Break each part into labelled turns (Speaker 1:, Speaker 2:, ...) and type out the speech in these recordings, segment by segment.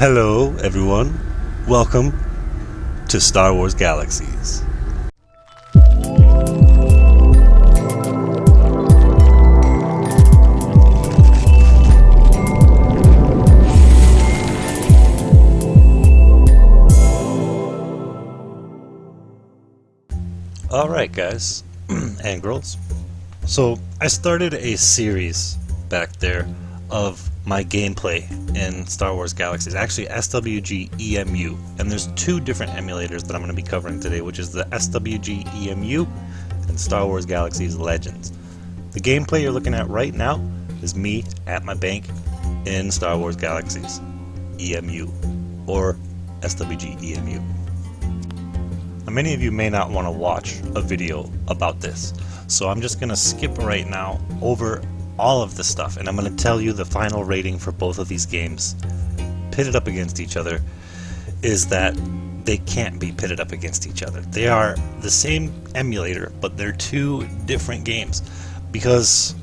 Speaker 1: Hello, everyone. Welcome to Star Wars Galaxies. Alright, guys and girls. So, I started a series back there of my gameplay in Star Wars Galaxies, actually SWG Emu, and there's two different emulators that I'm going to be covering today, which is the SWG Emu and Star Wars Galaxies Legends. The gameplay you're looking at right now is me at my bank in Star Wars Galaxies Emu, or SWG Emu. Now, many of you may not want to watch a video about this, so I'm just going to skip right now over all of the stuff, and I'm going to tell you the final rating for both of these games pitted up against each other is that they can't be pitted up against each other. They are the same emulator, but they're two different games, because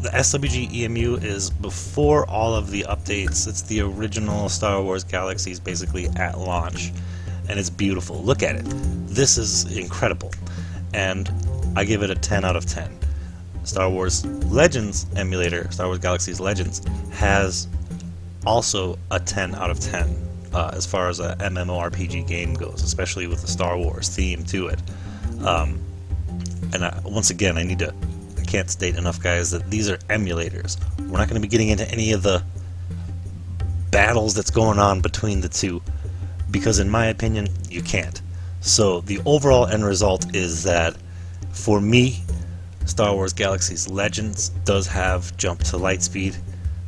Speaker 1: the SWG Emu is before all of the updates. It's the original Star Wars Galaxies basically at launch, and it's beautiful. Look at it. This is incredible, and I give it a 10 out of 10. Star Wars Legends emulator, Star Wars Galaxies Legends, has also a 10 out of 10 as far as a MMORPG game goes, especially with the Star Wars theme to it. Once again, I can't state enough, guys, that these are emulators. We're not going to be getting into any of the battles that's going on between the two, because in my opinion, you can't. So the overall end result is that, for me, Star Wars Galaxies Legends does have Jump To Lightspeed,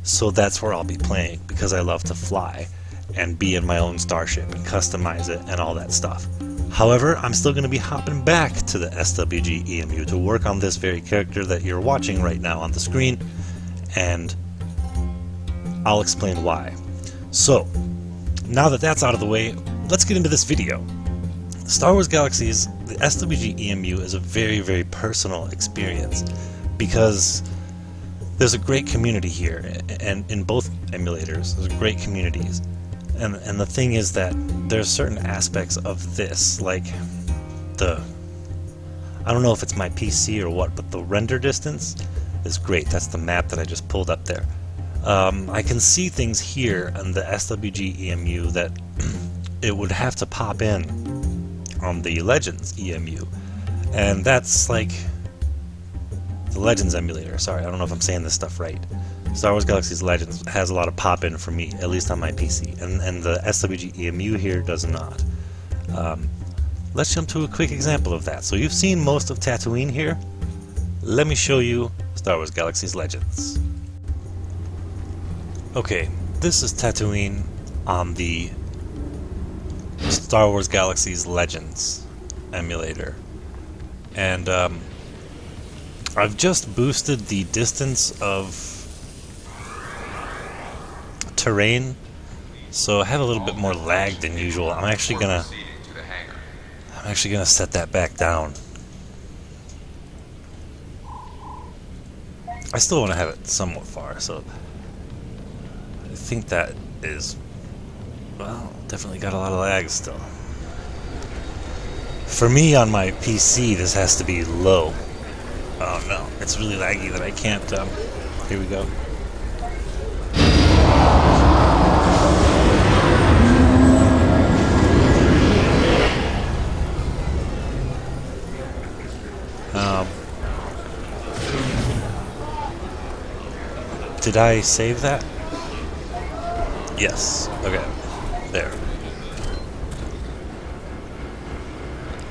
Speaker 1: so that's where I'll be playing, because I love to fly and be in my own starship and customize it and all that stuff. However, I'm still going to be hopping back to the SWG Emu to work on this very character that you're watching right now on the screen, and I'll explain why. So, now that that's out of the way, let's get into this video. Star Wars Galaxies, the SWG Emu, is a very, very personal experience because there's a great community here, and in both emulators, there's great communities. And the thing is that there's certain aspects of this, like I don't know if it's my PC or what, but the render distance is great. That's the map that I just pulled up there. I can see things here on the SWG Emu that it would have to pop in on the Legends Emu, and that's like the Legends emulator. Sorry, I don't know if I'm saying this stuff right. Star Wars Galaxies Legends has a lot of pop-in for me, at least on my PC, and the SWG Emu here does not. Let's jump to a quick example of that. So you've seen most of Tatooine here. Let me show you Star Wars Galaxies Legends. Okay, this is Tatooine on the Star Wars Galaxies Legends emulator, and I've just boosted the distance of terrain, so I have a little bit more lag than usual. I'm actually gonna set that back down. I still want to have it somewhat far, so I think that is, well, definitely got a lot of lag still. For me on my PC, this has to be low. Oh no, it's really laggy that I can't, here we go. Did I save that? Yes. Okay. There.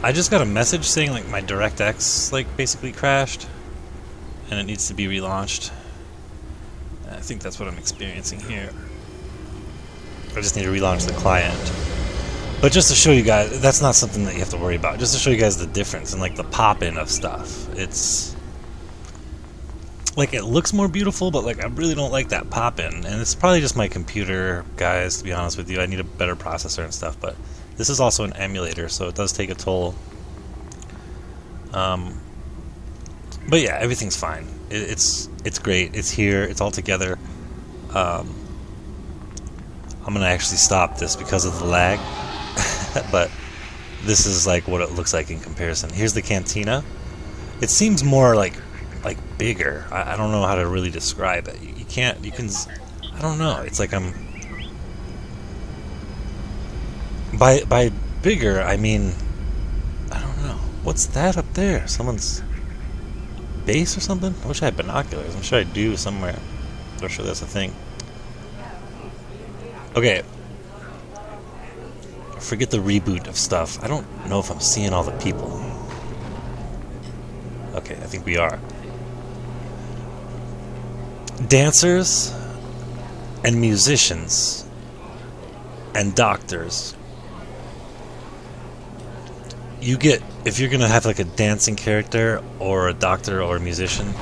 Speaker 1: I just got a message saying like my DirectX basically crashed and it needs to be relaunched. I think that's what I'm experiencing here. I just need to relaunch the client. But just to show you guys, that's not something that you have to worry about. Just to show you guys the difference and the pop-in of stuff. It's it looks more beautiful, but I really don't like that pop-in, and it's probably just my computer, guys, to be honest with you. I need a better processor and stuff, but this is also an emulator, so it does take a toll. But yeah, everything's fine. It's great. It's here. It's all together. I'm gonna actually stop this because of the lag, but this is like what it looks like in comparison. Here's the cantina. It seems more like bigger. I don't know how to really describe it. You can, I don't know. It's like I'm, by bigger, I mean, I don't know. What's that up there? Someone's base or something? I wish I had binoculars. I'm sure I do somewhere. I'm sure that's a thing. Okay. Forget the reboot of stuff. I don't know if I'm seeing all the people. Okay, I think we are. Dancers and musicians and doctors. You get, if you're gonna have like a dancing character or a doctor or a musician,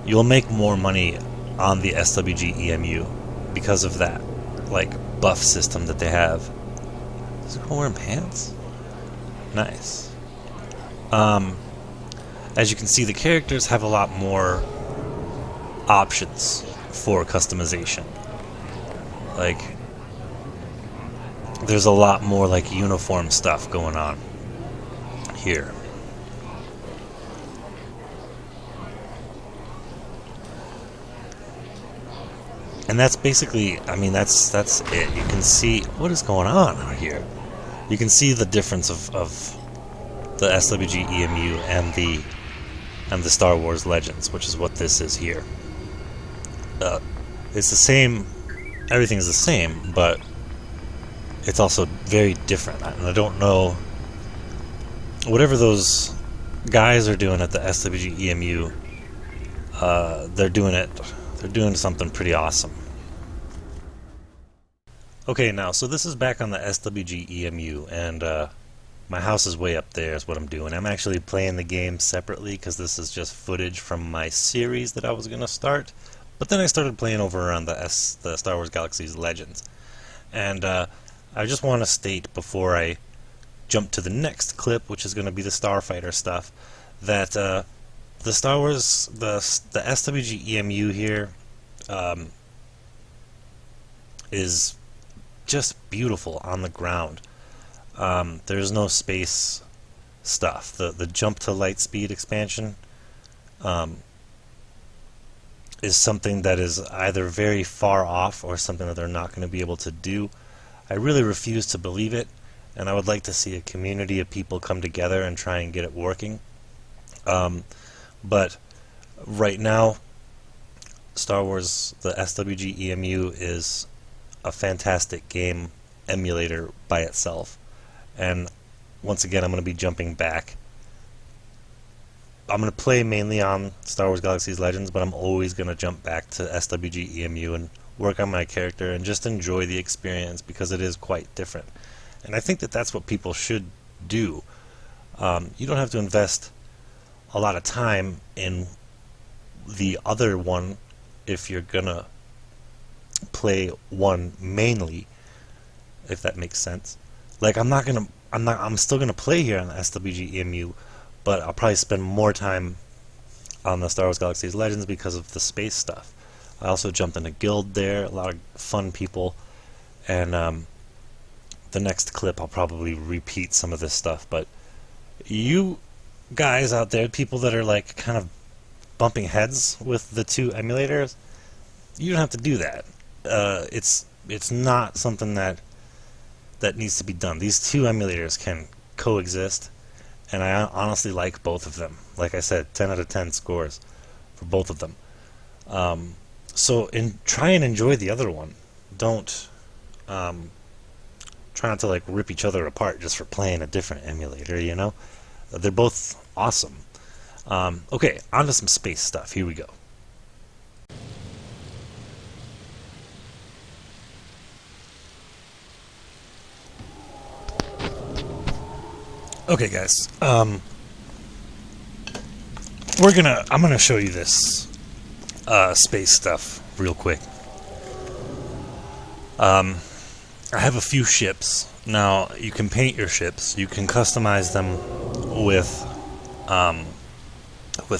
Speaker 1: you'll make more money on the SWG Emu because of that like buff system that they have. Is it wearing pants? Nice. As you can see, the characters have a lot more options for customization. Like, there's a lot more like uniform stuff going on here. And that's basically, I mean, that's it. You can see what is going on out here. You can see the difference of the SWG Emu and the Star Wars Legends, which is what this is here. It's the same, everything is the same, but it's also very different. And I don't know, whatever those guys are doing at the SWG Emu, they're doing something pretty awesome. Okay, now, so this is back on the SWG Emu, and my house is way up there is what I'm doing. I'm actually playing the game separately because this is just footage from my series that I was going to start. But then I started playing over on the Star Wars Galaxies Legends. And I just want to state before I jump to the next clip, which is going to be the Starfighter stuff, that the Star Wars, the SWG Emu here is just beautiful on the ground. There's no space stuff. The Jump To Lightspeed expansion is something that is either very far off or something that they're not going to be able to do. I really refuse to believe it, and I would like to see a community of people come together and try and get it working. But right now, Star Wars, the SWG Emu is a fantastic game emulator by itself. And once again, I'm going to be jumping back. I'm going to play mainly on Star Wars Galaxies Legends, but I'm always going to jump back to SWG Emu and work on my character and just enjoy the experience because it is quite different. And I think that that's what people should do. You don't have to invest a lot of time in the other one if you're going to play one mainly, if that makes sense. Like, I'm still gonna play here on the SWG Emu, but I'll probably spend more time on the Star Wars Galaxies Legends because of the space stuff. I also jumped in a guild there, a lot of fun people, and the next clip I'll probably repeat some of this stuff. But you guys out there, people that are like kind of bumping heads with the two emulators, you don't have to do that. It's not something that needs to be done. These two emulators can coexist, and I honestly like both of them. Like I said, 10 out of 10 scores for both of them. So try and enjoy the other one. Don't try not to like rip each other apart just for playing a different emulator, you know? They're both awesome. Okay, on to some space stuff. Here we go. Okay, guys. I'm gonna show you this space stuff real quick. I have a few ships. Now, you can paint your ships. You can customize them with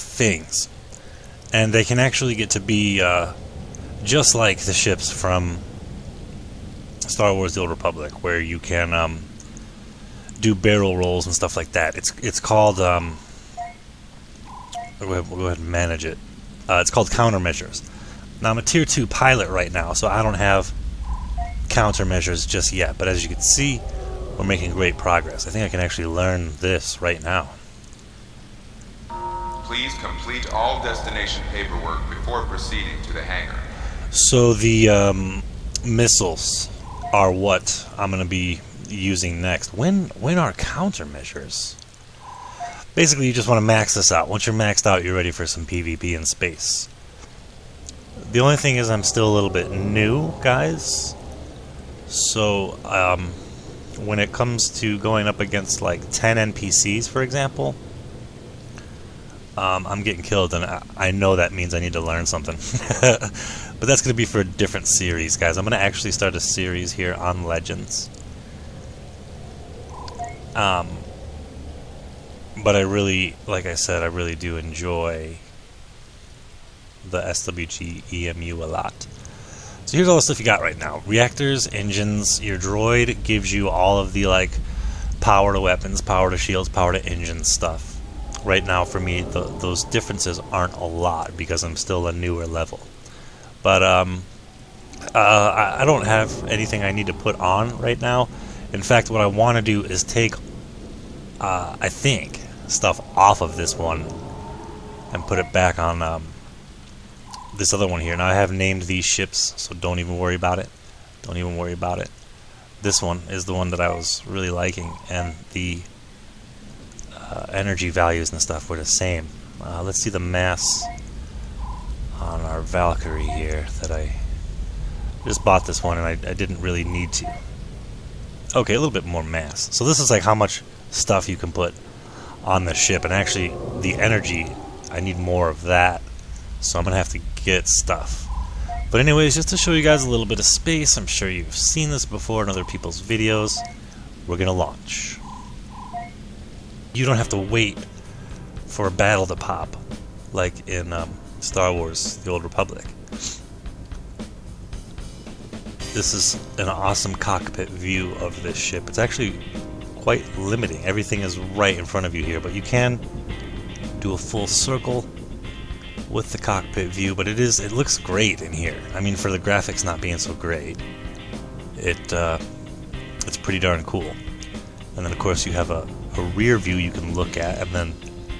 Speaker 1: things, and they can actually get to be just like the ships from Star Wars: The Old Republic, where you can do barrel rolls and stuff like that. It's called we'll go ahead and manage it. It's called countermeasures. Now I'm a tier 2 pilot right now, so I don't have countermeasures just yet. But as you can see, we're making great progress. I think I can actually learn this right now.
Speaker 2: Please complete all destination paperwork before proceeding to the hangar.
Speaker 1: So the missiles are what I'm going to be using next. When are countermeasures? Basically, you just want to max this out. Once you're maxed out, you're ready for some PvP in space. The only thing is I'm still a little bit new, guys. So when it comes to going up against like 10 NPCs, for example, I'm getting killed, and I know that means I need to learn something. But that's going to be for a different series, guys. I'm going to actually start a series here on Legends. But I really, like I said, I really do enjoy the SWG Emu a lot. So here's all the stuff you got right now. Reactors, engines, your droid gives you all of the like power to weapons, power to shields, power to engines stuff. Right now for me, those differences aren't a lot because I'm still a newer level. But I don't have anything I need to put on right now. In fact, what I want to do is take, I think, stuff off of this one and put it back on this other one here. Now I have named these ships, so don't even worry about it. Don't even worry about it. This one is the one that I was really liking, and the energy values and stuff were the same. Let's see the mass on our Valkyrie here that I just bought this one, and I didn't really need to. Okay, a little bit more mass. So this is like how much stuff you can put on the ship, and actually the energy, I need more of that, so I'm gonna have to get stuff. But anyways, just to show you guys a little bit of space, I'm sure you've seen this before in other people's videos, we're gonna launch. You don't have to wait for a battle to pop like in Star Wars: The Old Republic. This is an awesome cockpit view of this ship. It's actually quite limiting. Everything is right in front of you here, but you can do a full circle with the cockpit view, but it looks great in here. I mean, for the graphics not being so great, it's pretty darn cool. And then of course you have a rear view you can look at, and then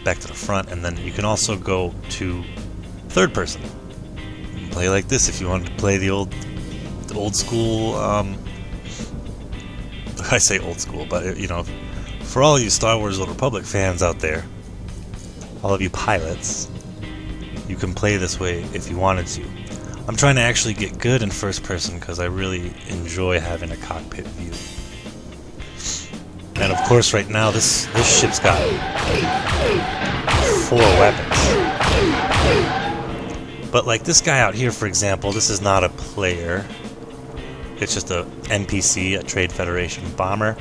Speaker 1: back to the front, and then you can also go to third person. You can play like this if you want to play the old school, I say old school, but you know, for all you Star Wars Old Republic fans out there, all of you pilots, you can play this way if you wanted to. I'm trying to actually get good in first person because I really enjoy having a cockpit view. And of course right now this ship's got 4 weapons. But like this guy out here, for example, this is not a player. It's just a NPC, a Trade Federation bomber.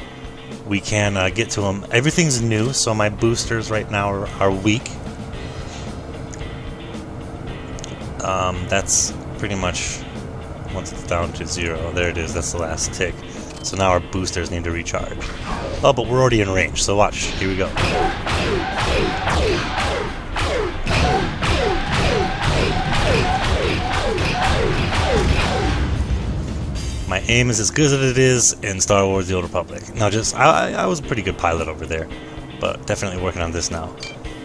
Speaker 1: We can get to him. Everything's new, so my boosters right now are weak. That's pretty much once it's down to 0. There it is, that's the last tick. So now our boosters need to recharge. Oh, but we're already in range, so watch. Here we go. My aim is as good as it is in Star Wars: The Old Republic. Now, I was a pretty good pilot over there, but definitely working on this now.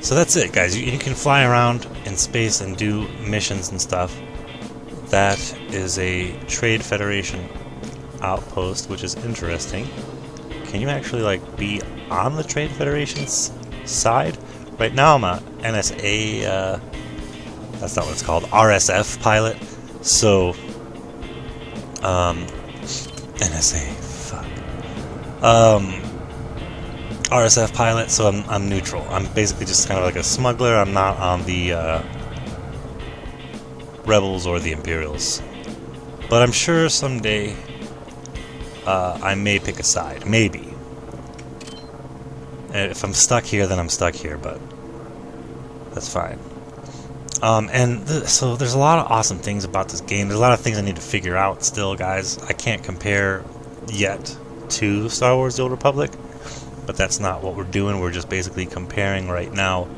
Speaker 1: So that's it, guys. You can fly around in space and do missions and stuff. That is a Trade Federation outpost, which is interesting. Can you actually like be on the Trade Federation's side? Right now I'm a NSA, that's not what it's called, RSF pilot. So, NSA, fuck. RSF pilot, so I'm neutral. I'm basically just kind of like a smuggler. I'm not on the Rebels or the Imperials. But I'm sure someday I may pick a side. Maybe. And if I'm stuck here, then I'm stuck here, but that's fine. So there's a lot of awesome things about this game. There's a lot of things I need to figure out still, guys. I can't compare yet to Star Wars: The Old Republic, but that's not what we're doing. We're just basically comparing right now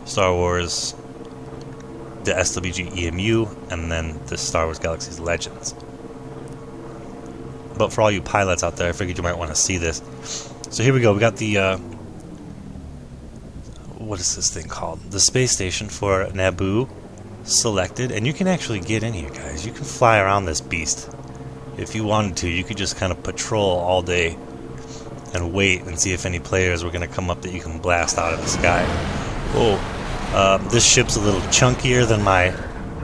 Speaker 1: Star Wars, the SWG EMU, and then the Star Wars Galaxies Legends. But for all you pilots out there, I figured you might want to see this. So here we go. We got the what is this thing called? The space station for Naboo selected, and you can actually get in here, guys. You can fly around this beast if you wanted to. You could just kind of patrol all day and wait and see if any players were going to come up that you can blast out of the sky. Oh, this ship's a little chunkier than my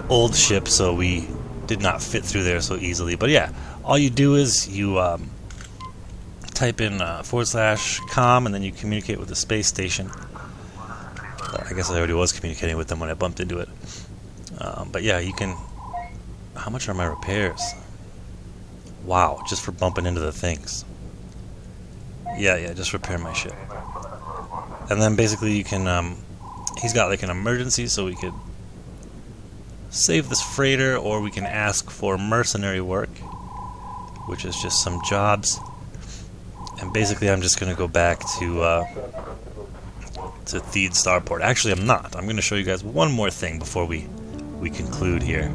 Speaker 1: old ship, so we did not fit through there so easily. But yeah, all you do is you type in /com, and then you communicate with the space station. I guess I already was communicating with them when I bumped into it. But yeah, you can... How much are my repairs? Wow, just for bumping into the things. Yeah, just repair my ship. And then basically you can... he's got like an emergency, so we could save this freighter, or we can ask for mercenary work, which is just some jobs. And basically I'm just going to go back to Theed Starport. Actually, I'm not. I'm going to show you guys one more thing before we conclude here.